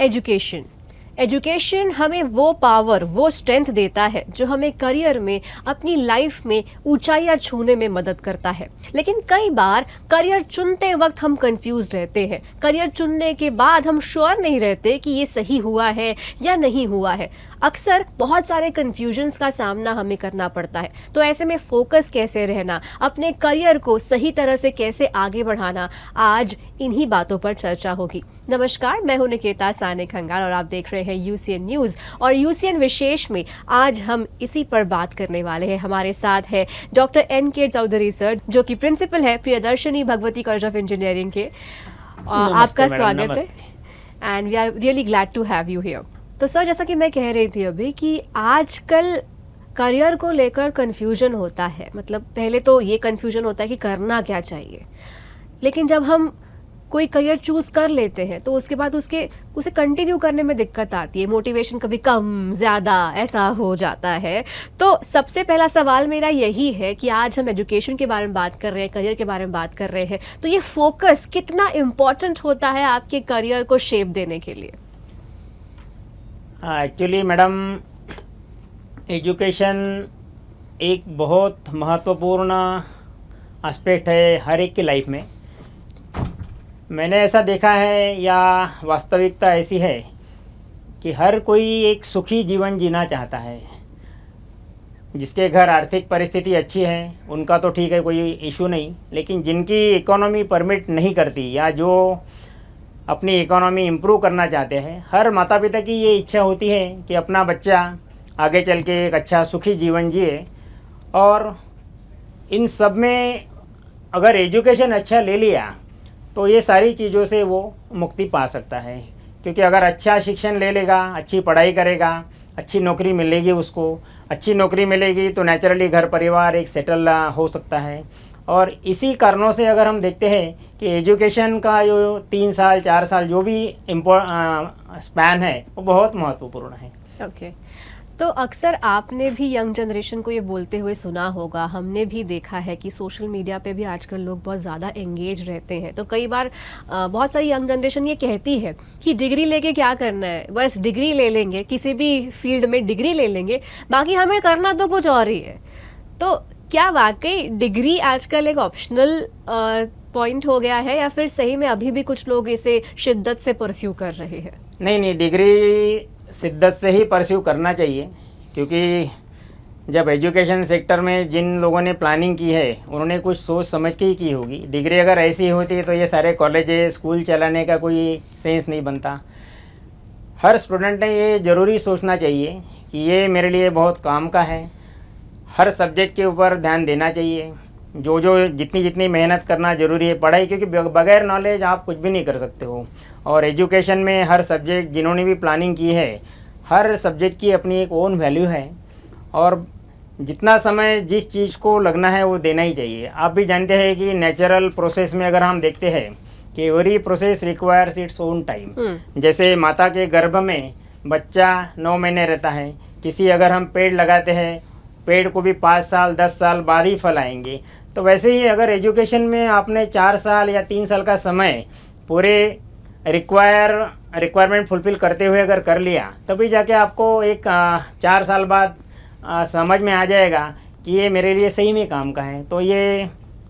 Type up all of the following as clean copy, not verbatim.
Education education हमें वो power, वो स्ट्रेंथ देता है जो हमें करियर में, अपनी लाइफ में ऊंचाइयां छूने में मदद करता है। लेकिन कई बार करियर चुनते वक्त हम कंफ्यूज रहते हैं। करियर चुनने के बाद हम श्योर नहीं रहते कि ये सही हुआ है या नहीं हुआ है। अक्सर बहुत सारे कंफ्यूजन्स का सामना हमें करना पड़ता है। तो ऐसे में फोकस कैसे रहना, अपने करियर को सही तरह से कैसे आगे बढ़ाना, आज इन्हीं बातों पर चर्चा होगी। नमस्कार, मैं हूं निकेता साने खंगाल और आप देख रहे हैं यूसीएन न्यूज़। और यूसीएन विशेष में आज हम इसी पर बात करने वाले हैं। हमारे साथ है डॉक्टर NK चौधरी सर, जो कि प्रिंसिपल है Priyadarshini Bhagwati college of engineering के। आपका स्वागत है and we are really glad to have you here. तो सर, जैसा कि मैं कह रही थी अभी कि आजकल करियर को लेकर कन्फ्यूजन होता है। मतलब पहले तो ये कन्फ्यूजन होता है कि करना क्या चाहिए, लेकिन जब हम कोई करियर चूज कर लेते हैं तो उसके बाद उसे कंटिन्यू करने में दिक्कत आती है। मोटिवेशन कभी कम ज़्यादा ऐसा हो जाता है। तो सबसे पहला सवाल मेरा यही है कि आज हम एजुकेशन के बारे में बात कर रहे हैं, करियर के बारे में बात कर रहे हैं, तो ये फोकस कितना इम्पोर्टेंट होता है आपके करियर को शेप देने के लिए? एक्चुअली मैडम, एजुकेशन एक बहुत महत्वपूर्ण एस्पेक्ट है हर एक की लाइफ में। मैंने ऐसा देखा है, या वास्तविकता ऐसी है कि हर कोई एक सुखी जीवन जीना चाहता है। जिसके घर आर्थिक परिस्थिति अच्छी है उनका तो ठीक है, कोई इशू नहीं, लेकिन जिनकी इकोनॉमी परमिट नहीं करती या जो अपनी इकोनॉमी इम्प्रूव करना चाहते हैं, हर माता पिता की ये इच्छा होती है कि अपना बच्चा आगे चल के एक अच्छा सुखी जीवन जिए। और इन सब में अगर एजुकेशन अच्छा ले लिया तो ये सारी चीज़ों से वो मुक्ति पा सकता है। क्योंकि अगर अच्छा शिक्षण ले लेगा, अच्छी पढ़ाई करेगा, अच्छी नौकरी मिलेगी, उसको अच्छी नौकरी मिलेगी तो नेचुरली घर परिवार एक सेटल हो सकता है। और इसी कारणों से अगर हम देखते हैं कि एजुकेशन का जो 3 साल 4 साल जो भी स्पैन है वो बहुत महत्वपूर्ण है। ओके। तो अक्सर आपने भी यंग जनरेशन को ये बोलते हुए सुना होगा, हमने भी देखा है कि सोशल मीडिया पे भी आजकल लोग बहुत ज़्यादा एंगेज रहते हैं। तो कई बार बहुत सारी यंग जनरेशन ये कहती है कि डिग्री लेके क्या करना है, बस डिग्री ले लेंगे, किसी भी फील्ड में डिग्री ले लेंगे, बाकी हमें करना तो कुछ और ही है। तो क्या वाकई डिग्री आजकल एक ऑप्शनल पॉइंट हो गया है, या फिर सही में अभी भी कुछ लोग इसे शिद्दत से परस्यू कर रहे हैं? नहीं, डिग्री शिद्दत से ही परस्यू करना चाहिए। क्योंकि जब एजुकेशन सेक्टर में जिन लोगों ने प्लानिंग की है उन्होंने कुछ सोच समझ के ही की होगी। डिग्री अगर ऐसी होती तो ये सारे कॉलेजेस स्कूल चलाने का कोई सेंस नहीं बनता। हर स्टूडेंट ने ये ज़रूरी सोचना चाहिए कि ये मेरे लिए बहुत काम का है। हर सब्जेक्ट के ऊपर ध्यान देना चाहिए। जो जितनी मेहनत करना ज़रूरी है पढ़ाई, क्योंकि बगैर नॉलेज आप कुछ भी नहीं कर सकते हो। और एजुकेशन में हर सब्जेक्ट जिन्होंने भी प्लानिंग की है, हर सब्जेक्ट की अपनी एक ओन वैल्यू है। और जितना समय जिस चीज़ को लगना है वो देना ही चाहिए। आप भी जानते हैं कि नेचुरल प्रोसेस में अगर हम देखते हैं कि every process requires its own time. जैसे माता के गर्भ में बच्चा 9 महीने रहता है, किसी अगर हम पेड़ लगाते हैं, पेड़ को भी 5 साल 10 साल बाद ही फल आएंगे। तो वैसे ही अगर एजुकेशन में आपने 4 साल या 3 साल का समय पूरे रिक्वायरमेंट फुलफ़िल करते हुए अगर कर लिया, तभी जाके आपको एक 4 साल बाद समझ में आ जाएगा कि ये मेरे लिए सही में काम का है। तो ये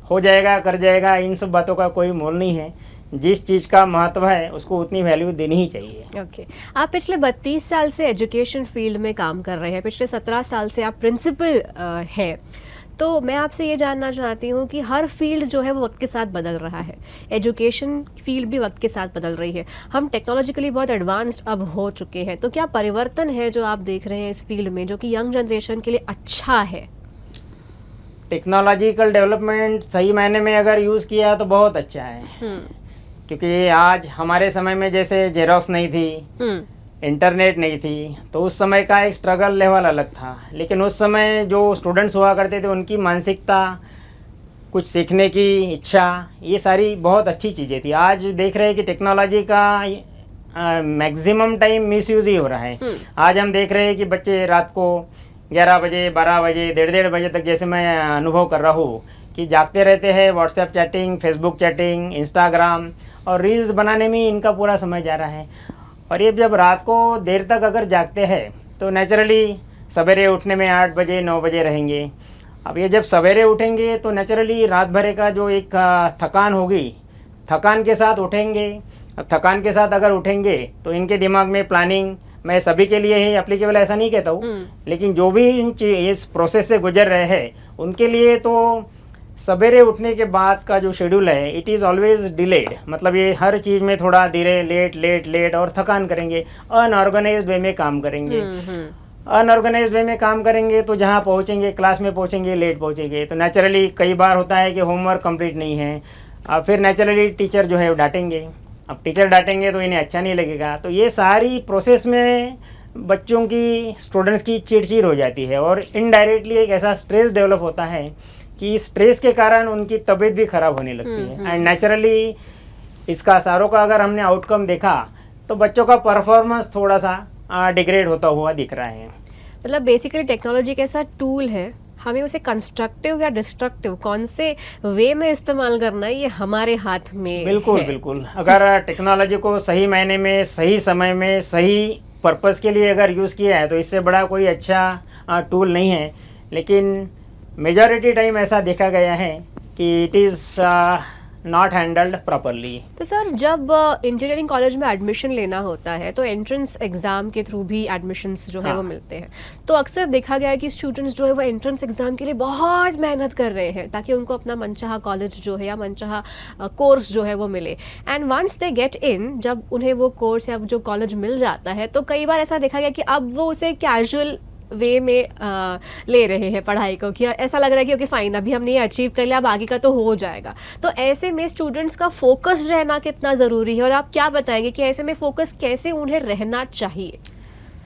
हो जाएगा, कर जाएगा, इन सब बातों का कोई मोल नहीं है। जिस चीज़ का महत्व है उसको उतनी वैल्यू देनी ही चाहिए। ओके। आप पिछले 32 साल से एजुकेशन फील्ड में काम कर रहे हैं, पिछले 17 साल से आप प्रिंसिपल हैं। तो मैं आपसे ये जानना चाहती हूँ कि हर फील्ड जो है वो वक्त के साथ बदल रहा है। एजुकेशन फील्ड भी वक्त के साथ बदल रही है। हम टेक्नोलॉजिकली बहुत एडवांस्ड अब हो चुके हैं। तो क्या परिवर्तन है जो आप देख रहे हैं इस फील्ड में, जो कि यंग जनरेशन के लिए अच्छा है? टेक्नोलॉजिकल डेवलपमेंट सही मायने में अगर यूज़ किया तो बहुत अच्छा है। क्योंकि आज हमारे समय में जैसे जेरोक्स नहीं थी, इंटरनेट नहीं थी, तो उस समय का एक स्ट्रगल लेवल अलग था। लेकिन उस समय जो स्टूडेंट्स हुआ करते थे उनकी मानसिकता, कुछ सीखने की इच्छा, ये सारी बहुत अच्छी चीज़ें थी। आज देख रहे हैं कि टेक्नोलॉजी का मैक्सिमम टाइम मिसयूज़ ही हो रहा है। आज हम देख रहे हैं कि बच्चे रात को 11 बजे 12 बजे 1:30 बजे तक, जैसे मैं अनुभव कर रहा हूँ, कि जागते रहते हैं। WhatsApp chatting, Facebook chatting, Instagram और रील्स बनाने में इनका पूरा समय जा रहा है। और ये जब रात को देर तक अगर जागते हैं तो नेचुरली सवेरे उठने में 8 बजे 9 बजे रहेंगे। अब ये जब सवेरे उठेंगे तो नेचुरली रात भर का जो एक थकान होगी, थकान के साथ उठेंगे। अब थकान के साथ अगर उठेंगे तो इनके दिमाग में प्लानिंग, मैं सभी के लिए ही एप्लीकेबल ऐसा नहीं कहता हूँ, लेकिन जो भी इस प्रोसेस से गुजर रहे हैं उनके लिए तो सवेरे उठने के बाद का जो शेड्यूल है इट इज़ ऑलवेज डिलेड। मतलब ये हर चीज़ में थोड़ा धीरे, लेट लेट लेट और थकान करेंगे, अनऑर्गेनाइज्ड वे में काम करेंगे। अनऑर्गेनाइज वे में काम करेंगे तो जहाँ पहुँचेंगे, क्लास में पहुँचेंगे लेट पहुँचेंगे, तो नेचुरली कई बार होता है कि होमवर्क कंप्लीट नहीं है। अब फिर नेचुरली टीचर जो है वो डांटेंगे। अब टीचर डांटेंगे तो इन्हें अच्छा नहीं लगेगा। तो ये सारी प्रोसेस में बच्चों की, स्टूडेंट्स की चिड़चिड़ हो जाती है और इनडायरेक्टली एक ऐसा स्ट्रेस डेवलप होता है कि स्ट्रेस के कारण उनकी तबीयत भी खराब होने लगती है। एंड नेचुरली इसका सारों का अगर हमने आउटकम देखा तो बच्चों का परफॉर्मेंस थोड़ा सा डिग्रेड होता हुआ दिख रहा है। मतलब बेसिकली टेक्नोलॉजी एक ऐसा टूल है, हमें उसे कंस्ट्रक्टिव या डिस्ट्रक्टिव कौन से वे में इस्तेमाल करना है ये हमारे हाथ में बिल्कुल है। बिल्कुल। अगर टेक्नोलॉजी को सही मायने में, सही समय में, सही पर्पस के लिए अगर यूज़ किया है तो इससे बड़ा कोई अच्छा टूल नहीं है। लेकिन मेजॉरिटी टाइम ऐसा देखा गया है कि it is not handled properly. तो सर जब इंजीनियरिंग कॉलेज में एडमिशन लेना होता है तो एंट्रेंस एग्जाम के थ्रू भी एडमिशन्स जो है वो मिलते हैं। तो अक्सर देखा गया है कि स्टूडेंट्स जो है वो एंट्रेंस एग्जाम के लिए बहुत मेहनत कर रहे हैं ताकि उनको अपना मनचाहा कॉलेज जो है या मनचाहा कोर्स जो है वो मिले। And once they get in, जब उन्हें वो कोर्स या जो कॉलेज मिल जाता है तो कई बार ऐसा देखा गया कि अब वो उसे कैजुअल वे में ले रहे हैं पढ़ाई को, कि ऐसा लग रहा है कि ओके फाइन अभी हमने ये अचीव कर लिया, अब आगे का तो हो जाएगा। तो ऐसे में स्टूडेंट्स का फोकस रहना कितना ज़रूरी है और आप क्या बताएंगे कि ऐसे में फोकस कैसे उन्हें रहना चाहिए?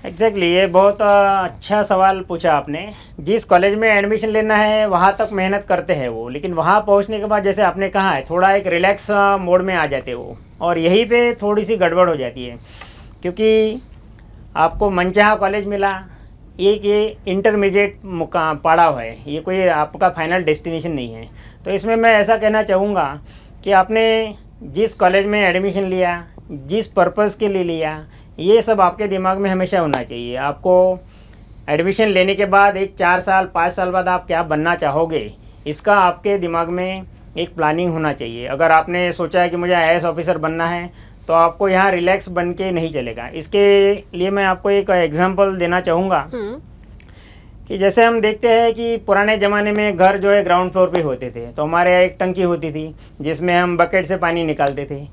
एग्जैक्टली ये बहुत अच्छा सवाल पूछा आपने। जिस कॉलेज में एडमिशन लेना है वहाँ तक मेहनत करते हैं वो, लेकिन वहाँ पहुँचने के बाद जैसे आपने कहा है थोड़ा एक रिलैक्स मोड में आ जाते वो, और यहीं पे थोड़ी सी गड़बड़ हो जाती है। क्योंकि आपको मनचाहा कॉलेज मिला, एक ये इंटरमीडिएट पड़ाव है, ये कोई आपका फाइनल डेस्टिनेशन नहीं है। तो इसमें मैं ऐसा कहना चाहूँगा कि आपने जिस कॉलेज में एडमिशन लिया, जिस पर्पस के लिए लिया, ये सब आपके दिमाग में हमेशा होना चाहिए। आपको एडमिशन लेने के बाद एक 4 साल 5 साल बाद आप क्या बनना चाहोगे, इसका आपके दिमाग में एक प्लानिंग होना चाहिए। अगर आपने सोचा है कि मुझे IAS ऑफिसर बनना है तो आपको यहाँ रिलैक्स बन के नहीं चलेगा। इसके लिए मैं आपको एक एग्जांपल देना चाहूँगा कि जैसे हम देखते हैं कि पुराने ज़माने में घर जो है ग्राउंड फ्लोर पे होते थे, तो हमारे यहाँ एक टंकी होती थी जिसमें हम बकेट से पानी निकालते थे।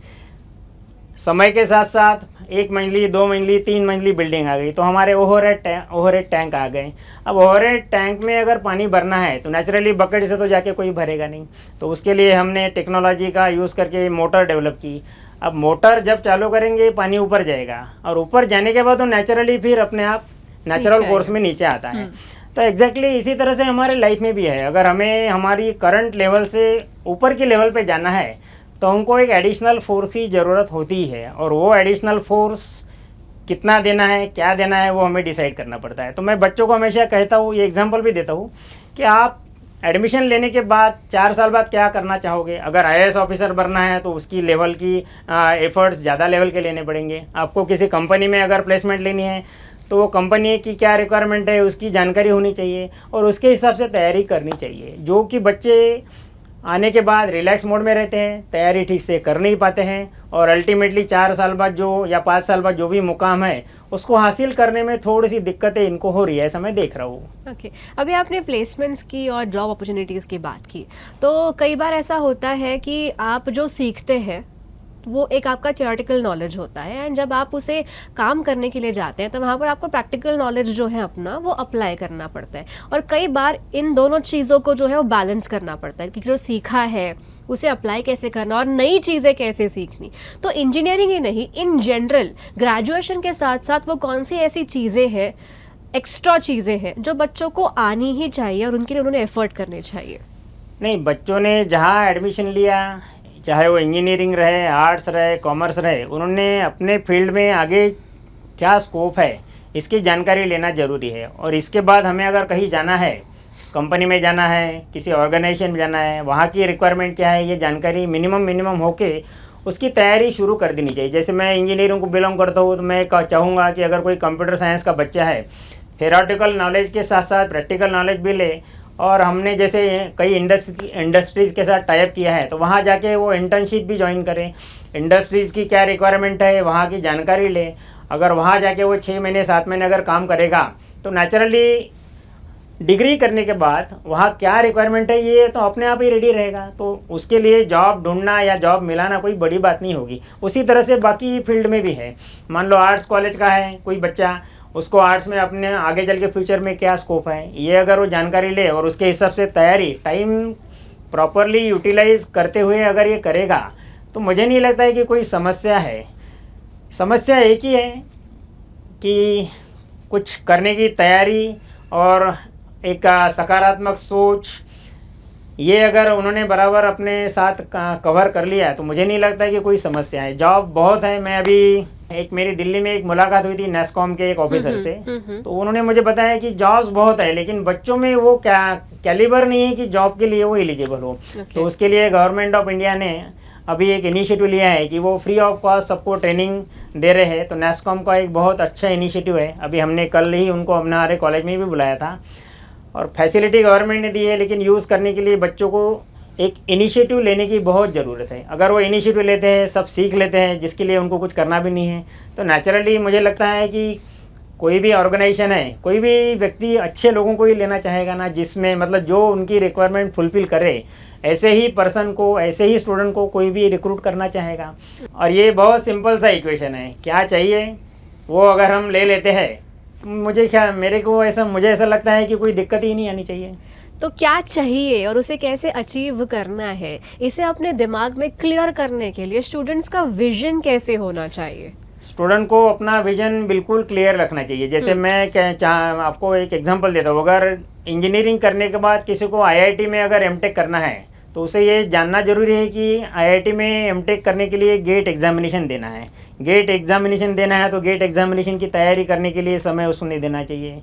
समय के साथ साथ 1 मंजिली 2 मंजिली 3 मंजिली बिल्डिंग आ गई, तो हमारे ओवरहेड टैंक आ गए। अब ओवरहेड टैंक में अगर पानी भरना है तो नेचुरली बकेट से तो जाके कोई भरेगा नहीं, तो उसके लिए हमने टेक्नोलॉजी का यूज़ करके मोटर डेवलप की। अब मोटर जब चालू करेंगे पानी ऊपर जाएगा, और ऊपर जाने के बाद तो नेचुरली फिर अपने आप नेचुरल कोर्स में नीचे आता है। तो एग्जैक्टली इसी तरह से हमारे लाइफ में भी है। अगर हमें हमारी करंट लेवल से ऊपर की लेवल पे जाना है तो हमको एक एडिशनल फोर्स की ज़रूरत होती है, और वो एडिशनल फोर्स कितना देना है, क्या देना है, वो हमें डिसाइड करना पड़ता है। तो मैं बच्चों को हमेशा कहता हूँ, ये एग्जांपल भी देता हूँ कि आप एडमिशन लेने के बाद 4 साल बाद क्या करना चाहोगे। अगर IAS ऑफिसर बनना है तो उसकी लेवल की एफर्ट्स ज़्यादा लेवल के लेने पड़ेंगे। आपको किसी कंपनी में अगर प्लेसमेंट लेनी है तो वो कंपनी की क्या रिक्वायरमेंट है उसकी जानकारी होनी चाहिए, और उसके हिसाब से तैयारी करनी चाहिए। जो कि बच्चे आने के बाद रिलैक्स मोड में रहते हैं, तैयारी ठीक से कर नहीं पाते हैं, और अल्टीमेटली 4 साल बाद जो या 5 साल बाद जो भी मुकाम है उसको हासिल करने में थोड़ी सी दिक्कतें इनको हो रही है, ऐसा मैं देख रहा हूँ। ओके अभी आपने प्लेसमेंट्स की और जॉब अपॉर्चुनिटीज़ की बात की, तो कई बार ऐसा होता है कि आप जो सीखते हैं वो एक आपका थियोरेटिकल नॉलेज होता है, एंड जब आप उसे काम करने के लिए जाते हैं तो वहाँ पर आपको प्रैक्टिकल नॉलेज जो है अपना वो अप्लाई करना पड़ता है। और कई बार इन दोनों चीज़ों को जो है वो बैलेंस करना पड़ता है कि जो सीखा है उसे अप्लाई कैसे करना और नई चीज़ें कैसे सीखनी। तो इंजीनियरिंग ही नहीं, इन जनरल ग्रेजुएशन के साथ साथ वो कौन सी ऐसी चीज़ें हैं, एक्स्ट्रा चीज़ें हैं जो बच्चों को आनी ही चाहिए और उनके लिए उन्होंने एफर्ट करने चाहिए? नहीं, बच्चों ने जहाँ एडमिशन लिया, चाहे वो इंजीनियरिंग रहे, आर्ट्स रहे, कॉमर्स रहे, उन्होंने अपने फील्ड में आगे क्या स्कोप है इसकी जानकारी लेना ज़रूरी है। और इसके बाद हमें अगर कहीं जाना है, कंपनी में जाना है, किसी ऑर्गेनाइजेशन में जाना है, वहाँ की रिक्वायरमेंट क्या है, ये जानकारी मिनिमम होके उसकी तैयारी शुरू कर देनी चाहिए। जैसे मैं इंजीनियरिंग को बिलोंग करता हूँ, तो मैं चाहूँगा कि अगर कोई कंप्यूटर साइंस का बच्चा है, थेराटिकल नॉलेज के साथ साथ प्रैक्टिकल नॉलेज भी ले, और हमने जैसे कई इंडस्ट्रीज़ के साथ टाइप किया है, तो वहाँ जाके वो इंटर्नशिप भी ज्वाइन करें। इंडस्ट्रीज़ की क्या रिक्वायरमेंट है वहाँ की जानकारी ले। अगर वहाँ जाके वो 6 महीने 7 महीने अगर काम करेगा, तो नेचुरली डिग्री करने के बाद वहाँ क्या रिक्वायरमेंट है ये तो अपने आप ही रेडी रहेगा। तो उसके लिए जॉब ढूंढना या जॉब मिलाना कोई बड़ी बात नहीं होगी। उसी तरह से बाकी फील्ड में भी है। मान लो आर्ट्स कॉलेज का है कोई बच्चा, उसको आर्ट्स में अपने आगे चल के फ्यूचर में क्या स्कोप है, ये अगर वो जानकारी ले और उसके हिसाब से तैयारी टाइम प्रॉपरली यूटिलाइज करते हुए अगर ये करेगा, तो मुझे नहीं लगता है कि कोई समस्या है। समस्या एक ही है कि कुछ करने की तैयारी और एक सकारात्मक सोच, ये अगर उन्होंने बराबर अपने साथ कवर कर लिया है, तो मुझे नहीं लगता है कि कोई समस्या है। जॉब बहुत है। मैं अभी मेरी दिल्ली में एक मुलाकात हुई थी नेस्कॉम के एक ऑफिसर से, तो उन्होंने मुझे बताया कि जॉब्स बहुत है, लेकिन बच्चों में वो कैलिबर नहीं है कि जॉब के लिए वो एलिजिबल हो। तो उसके लिए गवर्नमेंट ऑफ इंडिया ने अभी एक इनिशिएटिव लिया है कि वो फ्री ऑफ कॉस्ट सबको ट्रेनिंग दे रहे हैं। तो नेस्कॉम का एक बहुत अच्छा इनिशिएटिव है। अभी हमने कल ही उनको हमारे कॉलेज में भी बुलाया था, और फैसिलिटी गवर्नमेंट ने दी है, लेकिन यूज़ करने के लिए बच्चों को एक इनिशिएटिव लेने की बहुत ज़रूरत है। अगर वो इनिशिएटिव लेते हैं, सब सीख लेते हैं, जिसके लिए उनको कुछ करना भी नहीं है, तो नेचुरली मुझे लगता है कि कोई भी ऑर्गेनाइजेशन है, कोई भी व्यक्ति अच्छे लोगों को ही लेना चाहेगा ना, जिसमें मतलब जो उनकी रिक्वायरमेंट फुलफ़िल करे, ऐसे ही पर्सन को, ऐसे ही स्टूडेंट को कोई भी रिक्रूट करना चाहेगा। और ये बहुत सिंपल सा इक्वेशन है, क्या चाहिए वो अगर हम ले लेते हैं, मुझे ऐसा लगता है कि कोई दिक्कत ही नहीं आनी चाहिए। तो क्या चाहिए और उसे कैसे अचीव करना है, इसे अपने दिमाग में क्लियर करने के लिए स्टूडेंट्स का विजन कैसे होना चाहिए? स्टूडेंट को अपना विजन बिल्कुल क्लियर रखना चाहिए। जैसे मैं आपको एक एग्जांपल देता हूँ। अगर इंजीनियरिंग करने के बाद किसी को आईआईटी में अगर एमटेक करना है, तो उसे ये जानना जरूरी है कि आईआईटी में एमटेक करने के लिए गेट एग्जामिनेशन देना है। गेट एग्जामिनेशन देना है तो गेट एग्जामिनेशन की तैयारी करने के लिए समय उसको नहीं देना चाहिए।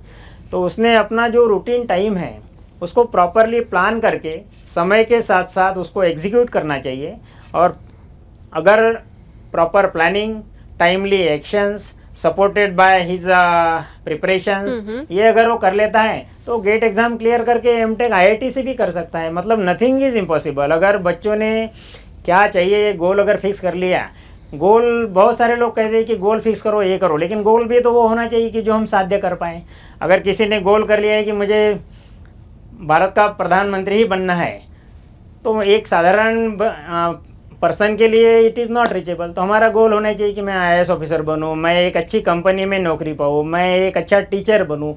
तो उसने अपना जो रूटीन टाइम है उसको प्रॉपरली प्लान करके समय के साथ साथ उसको एग्जीक्यूट करना चाहिए। और अगर proper planning, timely actions supported by his preparations, ये अगर वो कर लेता है तो गेट एग्ज़ाम क्लियर करके एमटेक आईआईटी से भी कर सकता है। मतलब नथिंग इज़ इम्पॉसिबल। अगर बच्चों ने क्या चाहिए ये गोल अगर फिक्स कर लिया, गोल बहुत सारे लोग कहते हैं कि गोल फिक्स करो, ये करो, लेकिन गोल भी तो वो होना चाहिए कि जो हम साध्य कर पाएँ। अगर किसी ने गोल कर लिया है कि मुझे भारत का प्रधानमंत्री ही बनना है, तो एक साधारण पर्सन के लिए इट इज़ नॉट रीचेबल। तो हमारा गोल होना चाहिए कि मैं आईएएस ऑफिसर बनूं, मैं एक अच्छी कंपनी में नौकरी पाऊं, मैं एक अच्छा टीचर बनूं।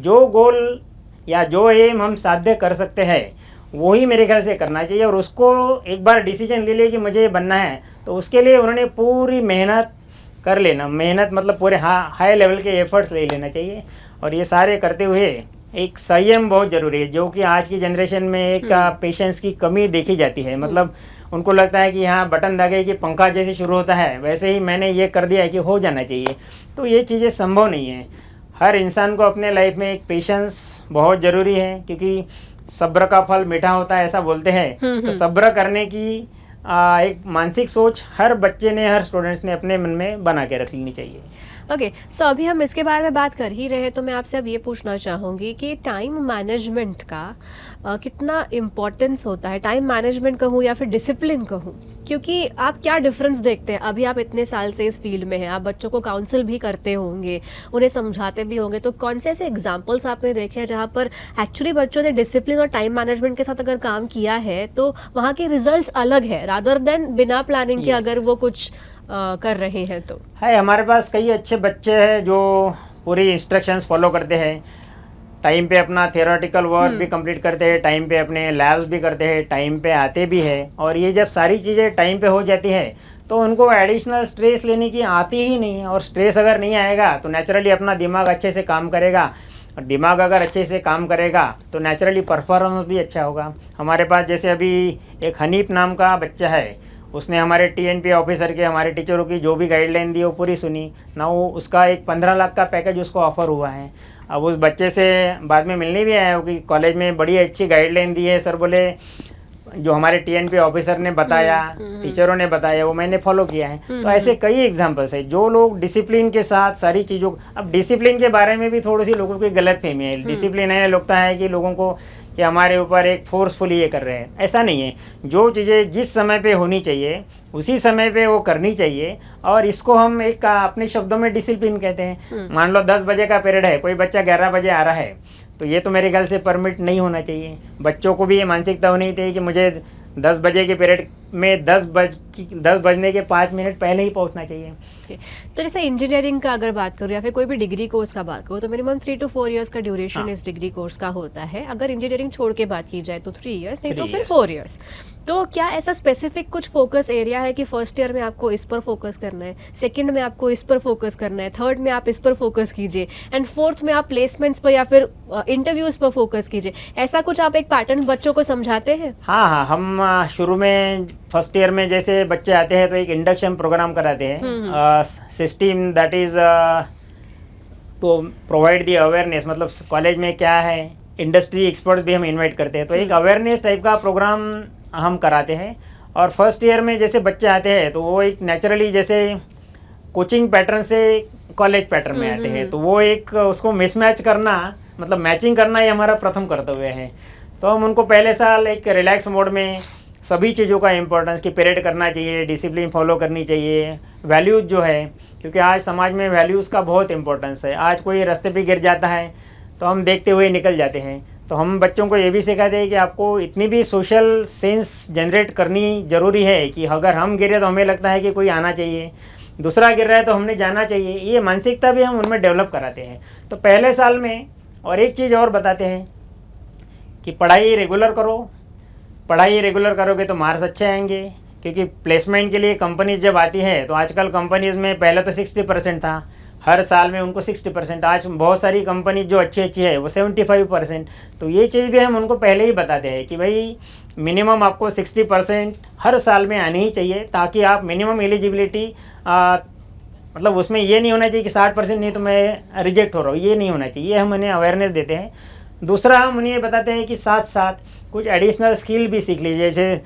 जो गोल या जो एम हम साध्य कर सकते हैं वही मेरे ख्याल से करना चाहिए। और उसको एक बार डिसीजन ले लिया कि मुझे ये बनना है, तो उसके लिए उन्होंने पूरी मेहनत कर लेना। मेहनत मतलब पूरे हाई लेवल के एफर्ट्स ले लेना चाहिए। और ये सारे करते हुए एक संयम बहुत ज़रूरी है, जो कि आज की जनरेशन में एक पेशेंस की कमी देखी जाती है। मतलब उनको लगता है कि यहाँ बटन दबाए कि पंखा जैसे शुरू होता है वैसे ही मैंने ये कर दिया है कि हो जाना चाहिए। तो ये चीज़ें संभव नहीं है। हर इंसान को अपने लाइफ में एक पेशेंस बहुत ज़रूरी है, क्योंकि सब्र का फल मीठा होता है ऐसा बोलते हैं। तो सब्र करने की एक मानसिक सोच हर बच्चे ने, हर स्टूडेंट्स ने अपने मन में बना के रख लेनी चाहिए। ओके, सो अभी हम इसके बारे में बात कर ही रहे हैं, तो मैं आपसे अब ये पूछना चाहूँगी कि टाइम मैनेजमेंट का कितना इम्पोर्टेंस होता है। टाइम मैनेजमेंट कहूँ या फिर डिसिप्लिन कहूँ, क्योंकि आप क्या डिफरेंस देखते हैं? अभी आप इतने साल से इस फील्ड में हैं, आप बच्चों को काउंसिल भी करते होंगे, उन्हें समझाते भी होंगे, तो कौन से ऐसे एग्जाम्पल्स आपने देखे हैं जहाँ पर एक्चुअली बच्चों ने डिसिप्लिन और टाइम मैनेजमेंट के साथ अगर काम किया है तो वहाँ के रिजल्ट्स अलग है, रादर देन बिना प्लानिंग के अगर वो कुछ कर रहे हैं? तो है हमारे पास कई अच्छे बच्चे हैं जो पूरी इंस्ट्रक्शंस फॉलो करते हैं, टाइम पे अपना थियोरेटिकल वर्क भी कंप्लीट करते हैं, टाइम पे अपने लैब्स भी करते हैं, टाइम पे आते भी है। और ये जब सारी चीज़ें टाइम पे हो जाती है तो उनको एडिशनल स्ट्रेस लेने की आती ही नहीं है। और स्ट्रेस अगर नहीं आएगा तो नेचुरली अपना दिमाग अच्छे से काम करेगा, और दिमाग अगर अच्छे से काम करेगा तो नेचुरली परफॉर्मेंस भी अच्छा होगा। हमारे पास जैसे अभी एक हनीफ नाम का बच्चा है, उसने हमारे टीएनपी ऑफिसर के, हमारे टीचरों की जो भी गाइडलाइन दी वो पूरी सुनी ना। वो उसका एक 15 लाख का पैकेज उसको ऑफ़र हुआ है। अब उस बच्चे से बाद में मिलने भी आया कि कॉलेज में बड़ी अच्छी गाइडलाइन दी है। सर बोले जो हमारे टीएनपी ऑफिसर ने बताया, टीचरों ने बताया, वो मैंने फॉलो किया है। तो ऐसे कई एग्जांपल्स है जो लोग डिसिप्लिन के साथ सारी चीज़ों अब डिसिप्लिन के बारे में भी थोड़ी सी लोगों की गलत फहमी है। डिसिप्लिन है लगता है कि लोगों को कि हमारे ऊपर एक फोर्सफुली ये कर रहे हैं, ऐसा नहीं है। जो चीज़ें जिस समय पे होनी चाहिए उसी समय पे वो करनी चाहिए, और इसको हम एक अपने शब्दों में डिसिप्लिन कहते हैं। मान लो 10 बजे का पीरियड है, कोई बच्चा 11 बजे आ रहा है, तो ये तो मेरे ख्याल से परमिट नहीं होना चाहिए। बच्चों को भी ये मानसिकता होनी चाहिए कि मुझे 10 बजे के पीरियड में 10 बजने के 5 मिनट पहले ही पहुंचना चाहिए। तो जैसे इंजीनियरिंग का अगर बात करूँ या फिर कोई भी डिग्री कोर्स का बात करूँ, तो मिनिमम 3 to 4 इयर्स का ड्यूरेशन इस डिग्री कोर्स का होता है। अगर इंजीनियरिंग छोड़ के बात की जाए तो 3 इयर्स, नहीं तो फिर 4 इयर्स। तो क्या ऐसा स्पेसिफिक कुछ फोकस एरिया है कि फर्स्ट ईयर में आपको इस पर फोकस करना है, सेकंड में आपको इस पर फोकस करना है, थर्ड में आप इस पर फोकस कीजिए, एंड फोर्थ में आप प्लेसमेंट्स पर या फिर इंटरव्यूज पर फोकस कीजिए, ऐसा कुछ आप एक पैटर्न बच्चों को समझाते हैं? हाँ, हम शुरू में फर्स्ट ईयर में जैसे बच्चे आते हैं तो एक इंडक्शन प्रोग्राम कराते हैं। System that is to provide the awareness, मतलब कॉलेज में क्या है, इंडस्ट्री एक्सपर्ट्स भी हम इनवाइट करते हैं, तो एक अवेयरनेस टाइप का प्रोग्राम हम कराते हैं। और फर्स्ट ईयर में जैसे बच्चे आते हैं तो वो एक नेचुरली जैसे कोचिंग पैटर्न से कॉलेज पैटर्न में आते हैं, तो वो एक उसको मिसमैच करना, मतलब मैचिंग करना, ये हमारा प्रथम कर्तव्य है। तो हम उनको पहले साल एक रिलैक्स मोड में सभी चीज़ों का इम्पोर्टेंस की पीरियड करना चाहिए, डिसिप्लिन फॉलो करनी चाहिए, वैल्यूज़ जो है, क्योंकि आज समाज में वैल्यूज़ का बहुत इंपॉर्टेंस है। आज कोई रास्ते पे गिर जाता है तो हम देखते हुए निकल जाते हैं। तो हम बच्चों को ये भी सिखाते हैं कि आपको इतनी भी सोशल सेंस जनरेट करनी ज़रूरी है कि अगर हम गिरे तो हमें लगता है कि कोई आना चाहिए, दूसरा गिर रहा है तो हमने जाना चाहिए। ये मानसिकता भी हम उनमें डेवलप कराते हैं। तो पहले साल में और एक चीज़ और बताते हैं कि पढ़ाई रेगुलर करो, पढ़ाई रेगुलर करोगे तो मार्क्स अच्छे आएंगे, क्योंकि प्लेसमेंट के लिए कंपनीज जब आती है तो आजकल कंपनीज में पहले तो 60% था, हर साल में उनको 60%, आज बहुत सारी कंपनी जो अच्छी अच्छी है वो 75%। तो ये चीज़ भी हम उनको पहले ही बताते हैं कि भाई मिनिमम आपको 60% हर साल में आनी ही चाहिए, ताकि आप मिनिमम एलिजिबिलिटी, मतलब उसमें ये नहीं होना चाहिए कि 60% नहीं तो मैं रिजेक्ट हो रहा हूँ, ये नहीं होना चाहिए। ये हम उन्हें अवेयरनेस देते हैं। दूसरा हम उन्हें बताते हैं कि साथ साथ कुछ एडिशनल स्किल भी सीख लीजिए,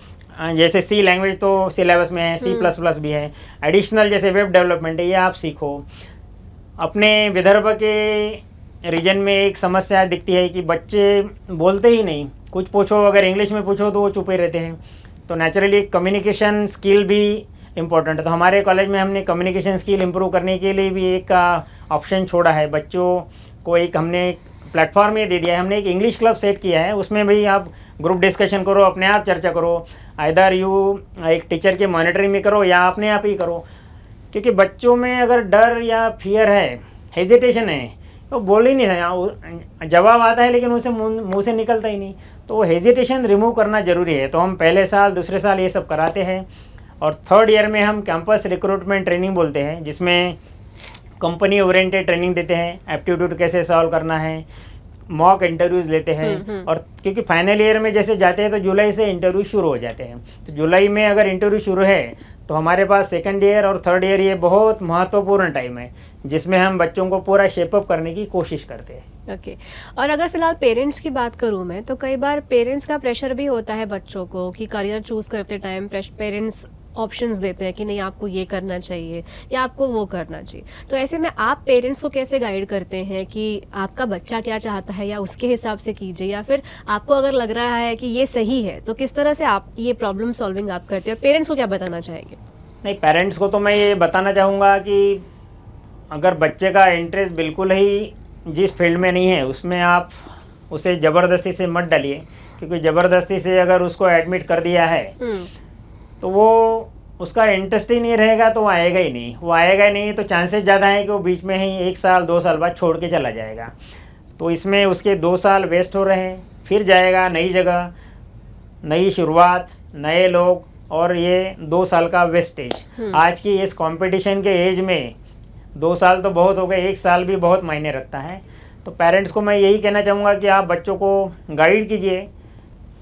जैसे सी लैंग्वेज तो सिलेबस में है, C++ भी है, एडिशनल जैसे वेब डेवलपमेंट है, ये आप सीखो। अपने विदर्भ के रीजन में एक समस्या दिखती है कि बच्चे बोलते ही नहीं, कुछ पूछो अगर इंग्लिश में पूछो तो वो चुप ही रहते हैं। तो नेचुरली कम्युनिकेशन स्किल भी इम्पोर्टेंट है। तो हमारे कॉलेज में हमने कम्युनिकेशन स्किल इम्प्रूव करने के लिए भी एक ऑप्शन छोड़ा है। बच्चों को एक हमने प्लेटफॉर्म ये दे दिया है, हमने एक इंग्लिश क्लब सेट किया है, उसमें भी आप ग्रुप डिस्कशन करो, अपने आप चर्चा करो, आइदर यू एक टीचर के मॉनिटरिंग में करो या अपने आप ही करो। क्योंकि बच्चों में अगर डर या फियर है, हेजिटेशन है, तो बोल ही नहीं है, जवाब आता है लेकिन उसे मुंह से निकलता ही नहीं, तो वो हेजिटेशन रिमूव करना ज़रूरी है। तो हम पहले साल दूसरे साल ये सब कराते हैं। और थर्ड ईयर में हम कैंपस रिक्रूटमेंट ट्रेनिंग बोलते हैं, जिसमें कंपनी ओरिएंटेड ट्रेनिंग देते हैं, एप्टीट्यूड कैसे सॉल्व करना है, मॉक इंटरव्यूज़ लेते हैं। और क्योंकि फाइनल ईयर में जैसे जाते हैं तो जुलाई से इंटरव्यू शुरू हो जाते हैं, तो जुलाई में अगर इंटरव्यू शुरू है तो हमारे पास सेकंड ईयर और थर्ड ईयर ये बहुत महत्वपूर्ण टाइम है, जिसमें हम बच्चों को पूरा शेपअप करने की कोशिश करते हैं। ओके और अगर फिलहाल पेरेंट्स की बात करूं मैं, तो कई बार पेरेंट्स का प्रेशर भी होता है बच्चों को कि करियर चूज करते टाइम पेरेंट्स ऑप्शंस देते हैं कि नहीं आपको ये करना चाहिए या आपको वो करना चाहिए। तो ऐसे में आप पेरेंट्स को कैसे गाइड करते हैं कि आपका बच्चा क्या चाहता है या उसके हिसाब से कीजिए, या फिर आपको अगर लग रहा है कि ये सही है तो किस तरह से आप ये प्रॉब्लम सॉल्विंग आप करते हैं? पेरेंट्स को क्या बताना चाहेंगे? नहीं, पेरेंट्स को तो मैं ये बताना चाहूँगा कि अगर बच्चे का इंटरेस्ट बिल्कुल ही जिस फील्ड में नहीं है उसमें आप उसे ज़बरदस्ती से मत डालिए, क्योंकि ज़बरदस्ती से अगर उसको एडमिट कर दिया है तो वो उसका इंटरेस्ट ही नहीं रहेगा, तो वो आएगा ही नहीं। वो आएगा ही नहीं तो चांसेस ज़्यादा है कि वो बीच में ही 1 साल 2 साल बाद छोड़ के चला जाएगा। तो इसमें उसके 2 साल वेस्ट हो रहे हैं, फिर जाएगा नई जगह, नई शुरुआत, नए लोग, और ये 2 साल का वेस्टेज। आज की इस कंपटीशन के एज में 2 साल तो बहुत हो गए, 1 साल भी बहुत मायने रखता है। तो पेरेंट्स को मैं यही कहना चाहूँगा कि आप बच्चों को गाइड कीजिए,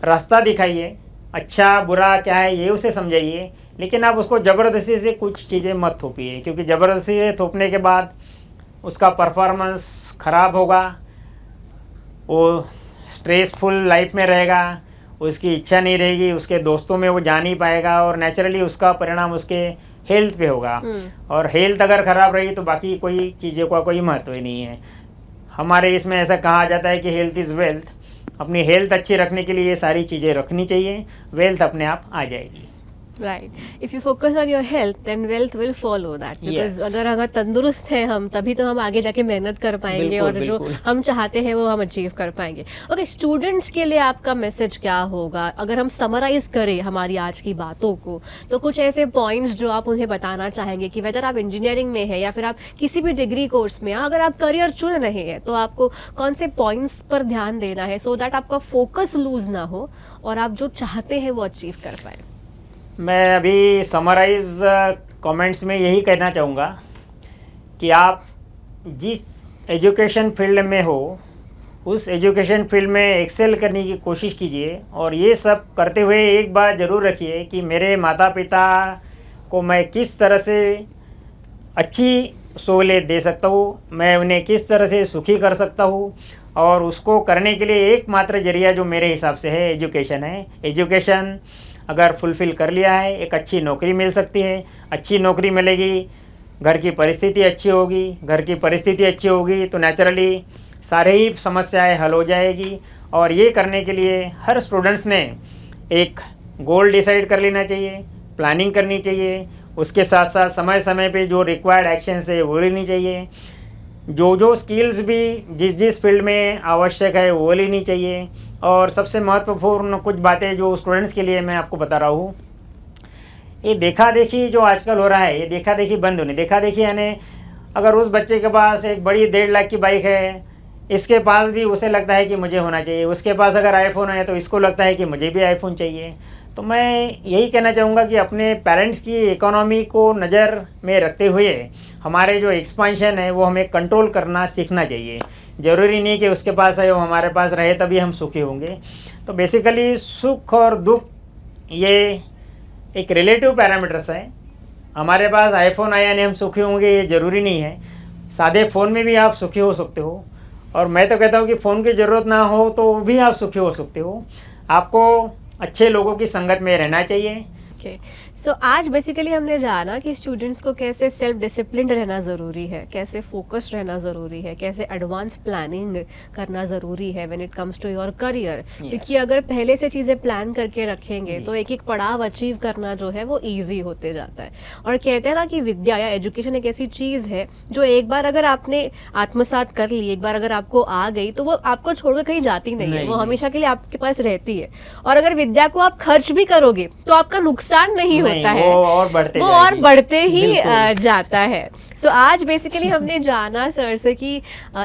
रास्ता दिखाइए, अच्छा बुरा क्या है ये उसे समझाइए, लेकिन आप उसको ज़बरदस्ती से कुछ चीज़ें मत थोपिए, क्योंकि ज़बरदस्ती से थोपने के बाद उसका परफॉर्मेंस ख़राब होगा, वो स्ट्रेसफुल लाइफ में रहेगा, उसकी इच्छा नहीं रहेगी, उसके दोस्तों में वो जा नहीं पाएगा और नेचुरली उसका परिणाम उसके हेल्थ पे होगा। और हेल्थ अगर ख़राब रही तो बाकी कोई चीज़ों का कोई महत्व ही नहीं है। हमारे इसमें ऐसा कहा जाता है कि हेल्थ इज़ वेल्थ। अपनी हेल्थ अच्छी रखने के लिए ये सारी चीज़ें रखनी चाहिए, वेल्थ अपने आप आ जाएगी। Right, if you focus on your health then wealth will follow that, because Yes. अगर तंदुरुस्त हैं हम तभी तो हम आगे जाके मेहनत कर पाएंगे बिल्कुल, और जो बिल्कुल। हम चाहते हैं वो हम अचीव कर पाएंगे। ओके, स्टूडेंट्स के लिए आपका मैसेज क्या होगा अगर हम समराइज करें हमारी आज की बातों को, तो कुछ ऐसे पॉइंट्स जो आप उन्हें बताना चाहेंगे कि वेदर आप इंजीनियरिंग में है या फिर आप किसी भी डिग्री कोर्स में हैं, अगर आप करियर चुन रहे हैं तो आपको कौन से पॉइंट्स पर ध्यान देना है सो दैट आपका फोकस लूज ना हो और आप जो चाहते हैं वो अचीव कर पाए। मैं अभी समराइज कमेंट्स में यही कहना चाहूँगा कि आप जिस एजुकेशन फील्ड में हो उस एजुकेशन फील्ड में एक्सेल करने की कोशिश कीजिए, और ये सब करते हुए एक बात ज़रूर रखिए कि मेरे माता पिता को मैं किस तरह से अच्छी सहूलियत दे सकता हूँ, मैं उन्हें किस तरह से सुखी कर सकता हूँ, और उसको करने के लिए एकमात्र जरिया जो मेरे हिसाब से है एजुकेशन है। एजुकेशन अगर फुलफ़िल कर लिया है एक अच्छी नौकरी मिल सकती है, अच्छी नौकरी मिलेगी, घर की परिस्थिति अच्छी होगी, घर की परिस्थिति अच्छी होगी तो नेचुरली सारे ही समस्याएं हल हो जाएगी। और ये करने के लिए हर स्टूडेंट्स ने एक गोल डिसाइड कर लेना चाहिए, प्लानिंग करनी चाहिए, उसके साथ साथ समय समय पे जो रिक्वायर्ड एक्शंस है वो लेनी चाहिए, जो स्किल्स भी जिस फील्ड में आवश्यक है वो लेनी चाहिए। और सबसे महत्वपूर्ण कुछ बातें जो स्टूडेंट्स के लिए मैं आपको बता रहा हूँ, ये देखा देखी जो आजकल हो रहा है, ये देखा देखी बंद होनी। देखा देखी यानी अगर उस बच्चे के पास एक बड़ी 1.5 लाख की बाइक है, इसके पास भी उसे लगता है कि मुझे होना चाहिए, उसके पास अगर आईफोन है तो इसको लगता है कि मुझे भी आईफोन चाहिए। तो मैं यही कहना चाहूँगा कि अपने पेरेंट्स की इकोनॉमी को नज़र में रखते हुए हमारे जो एक्सपांशन है वो हमें कंट्रोल करना सीखना चाहिए। ज़रूरी नहीं कि उसके पास है वो हमारे पास रहे तभी हम सुखी होंगे। तो बेसिकली सुख और दुख ये एक रिलेटिव पैरामीटर्स है। हमारे पास आईफोन आया नहीं हम सुखी होंगे ये ज़रूरी नहीं है। सादे फ़ोन में भी आप सुखी हो सकते हो, और मैं तो कहता हूँ कि फ़ोन की ज़रूरत ना हो तो भी आप सुखी हो सकते हो। आपको अच्छे लोगों की संगत में रहना चाहिए। ओके, सो आज बेसिकली हमने जाना कि स्टूडेंट्स को कैसे सेल्फ डिसिप्लिन्ड रहना ज़रूरी है, कैसे फोकस्ड रहना ज़रूरी है, कैसे एडवांस प्लानिंग करना ज़रूरी है when it comes to your career. क्योंकि अगर पहले से चीज़ें प्लान करके रखेंगे तो एक एक पड़ाव अचीव करना जो है वो ईजी होते जाता है। और कहते हैं ना कि विद्या या एजुकेशन एक ऐसी चीज़ है जो एक बार अगर आपने आत्मसात कर ली, एक बार अगर आपको आ गई तो वो आपको छोड़कर कहीं जाती नहीं है, वो हमेशा के लिए आपके पास रहती है। और अगर विद्या को आप खर्च भी करोगे तो आपका नुकसान नहीं होता है, वो और बढ़ते ही जाता है। सो आज बेसिकली हमने जाना सर से कि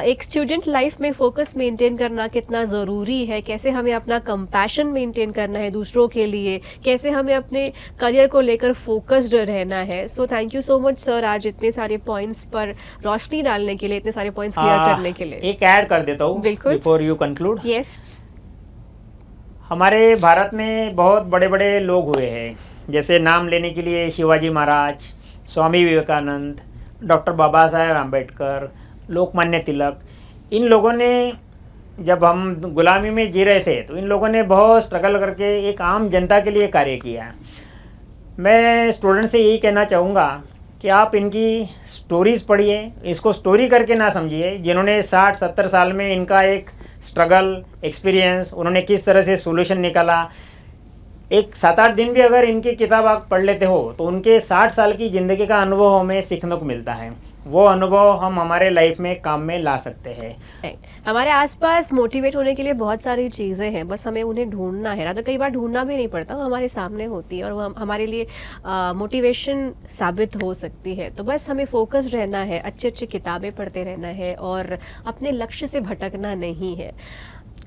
एक स्टूडेंट लाइफ में फोकस मेंटेन करना कितना ज़रूरी है, कैसे हमें अपना कंपैशन मेंटेन करना है दूसरों के लिए, कैसे हमें अपने करियर को लेकर फोकस्ड रहना है। So thank you so much sir आज इतने सारे पॉइंट्स पर रोशनी डालने के लिए, इतने सारे पॉइंट्स क्लियर करने के लिए। एक ऐड कर देता हूँ बिफोर यू कंक्लूड। यस, हमारे भारत में बहुत बड़े बड़े लोग हुए हैं, जैसे नाम लेने के लिए शिवाजी महाराज, स्वामी विवेकानंद, डॉक्टर बाबा साहेब आम्बेडकर, लोकमान्य तिलक। इन लोगों ने जब हम गुलामी में जी रहे थे तो इन लोगों ने बहुत स्ट्रगल करके एक आम जनता के लिए कार्य किया। मैं स्टूडेंट से यही कहना चाहूँगा कि आप इनकी स्टोरीज़ पढ़िए, इसको स्टोरी करके ना समझिए। जिन्होंने 60-70 साल में इनका एक स्ट्रगल एक्सपीरियंस, उन्होंने किस तरह से सॉल्यूशन निकाला, एक 7-8 दिन भी अगर इनकी किताब आप पढ़ लेते हो तो उनके 60 साल की ज़िंदगी का अनुभव हमें सीखने को मिलता है। वो अनुभव हम हमारे लाइफ में काम में ला सकते हैं। हमारे आसपास मोटिवेट होने के लिए बहुत सारी चीज़ें हैं, बस हमें उन्हें ढूंढना है। तो कई बार ढूंढना भी नहीं पड़ता, वो हमारे सामने होती है और वो हमारे लिए मोटिवेशन साबित हो सकती है। तो बस हमें फोकस्ड रहना है, अच्छी अच्छी किताबें पढ़ते रहना है और अपने लक्ष्य से भटकना नहीं है।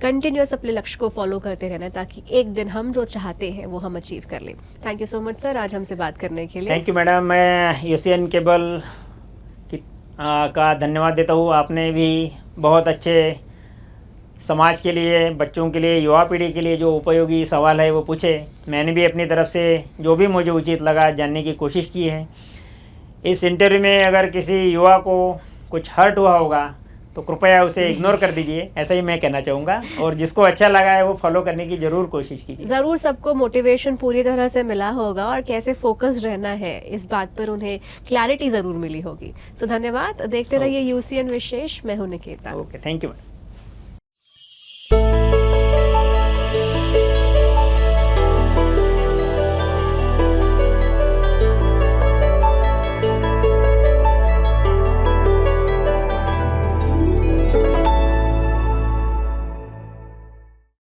कंटिन्यूस अपने लक्ष्य को फॉलो करते रहना ताकि एक दिन हम जो चाहते हैं वो हम अचीव कर लें। Thank you so much sir आज हमसे बात करने के लिए। Thank you madam. मैं यूसीएन केबल का धन्यवाद देता हूँ। आपने भी बहुत अच्छे समाज के लिए, बच्चों के लिए, युवा पीढ़ी के लिए जो उपयोगी सवाल है वो पूछे। मैंने भी अपनी तरफ से जो भी मुझे उचित लगा जानने की कोशिश की है। इस इंटरव्यू में अगर किसी युवा को कुछ हर्ट हुआ होगा तो कृपया उसे इग्नोर कर दीजिए, ऐसा ही मैं कहना चाहूँगा। और जिसको अच्छा लगा है वो फॉलो करने की ज़रूर कोशिश कीजिए। ज़रूर सबको मोटिवेशन पूरी तरह से मिला होगा और कैसे फोकस्ड रहना है इस बात पर उन्हें क्लैरिटी ज़रूर मिली होगी। सो धन्यवाद, देखते रहिए यूसीएन विशेष। मैं हूं निकेता। Okay, thank you.